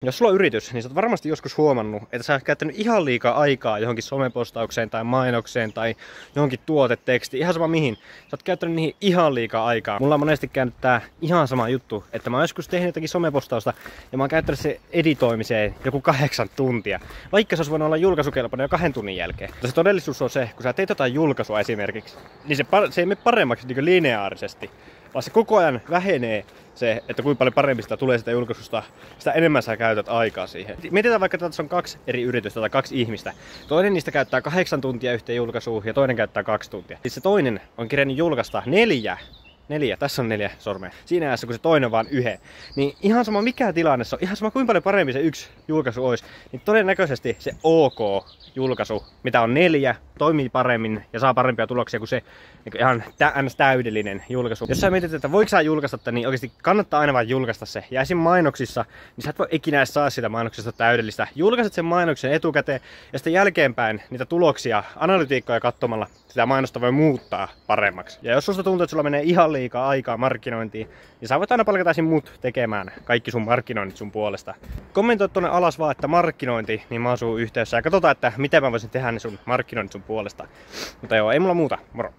Jos sulla on yritys, niin sä oot varmasti joskus huomannut, että sä oot käyttänyt ihan liikaa aikaa johonkin somepostaukseen tai mainokseen tai johonkin tuotetekstiin, ihan sama mihin. Sä oot käyttänyt niihin ihan liikaa aikaa. Mulla on monesti käynyt tää ihan sama juttu, että mä oon joskus tehnyt jotakin somepostausta ja mä oon käyttänyt se editoimiseen joku 8 tuntia. Vaikka se olisi voinut olla julkaisukelpoinen jo 2 tunnin jälkeen. Mutta se todellisuus on se, kun sä teet jotain julkaisua esimerkiksi, niin se ei mene paremmaksi niin lineaarisesti, vaan se koko ajan vähenee se, että kuinka paljon paremmin sitä tulee sitä julkaisusta, sitä enemmän sä käytät aikaa siihen. Mietitään vaikka, että tässä on 2 eri yritystä tai 2 ihmistä. Toinen niistä käyttää 8 tuntia yhteen julkaisuun ja toinen käyttää 2 tuntia. Siis se toinen on kirjannut julkaista 4, tässä on 4 sormea. Siinä ajassa, kun se toinen on vaan 1. Niin ihan sama mikä tilanne se on, ihan sama kuinka paljon paremmin se yksi julkaisu olisi, niin todennäköisesti se OK julkaisu, mitä on 4, toimii paremmin ja saa parempia tuloksia kuin se ihan täydellinen julkaisu. Jos sä mietit, että voiko sä julkaista tämän, niin oikeasti kannattaa aina vaan julkaista se. Ja esim. Mainoksissa, niin sä et voi ikinä edes saa sitä mainoksesta täydellistä. Julkaiset sen mainoksen etukäteen ja sitten jälkeenpäin niitä tuloksia, analytiikkoja katsomalla sitä mainosta voi muuttaa paremmaksi. Ja jos susta tuntuu, että sulla menee ihan liikaa aikaa markkinointiin, niin sä voit aina palkata mut tekemään kaikki sun markkinoinnit sun puolesta. Kommentoi tuonne alas vaan, että markkinointi, niin mä oon sun yhteydessä ja katsotaan, että miten mä voisin tehdä ne sun markkinoinnit sun puolesta. Mutta joo, ei mulla muuta. Moro!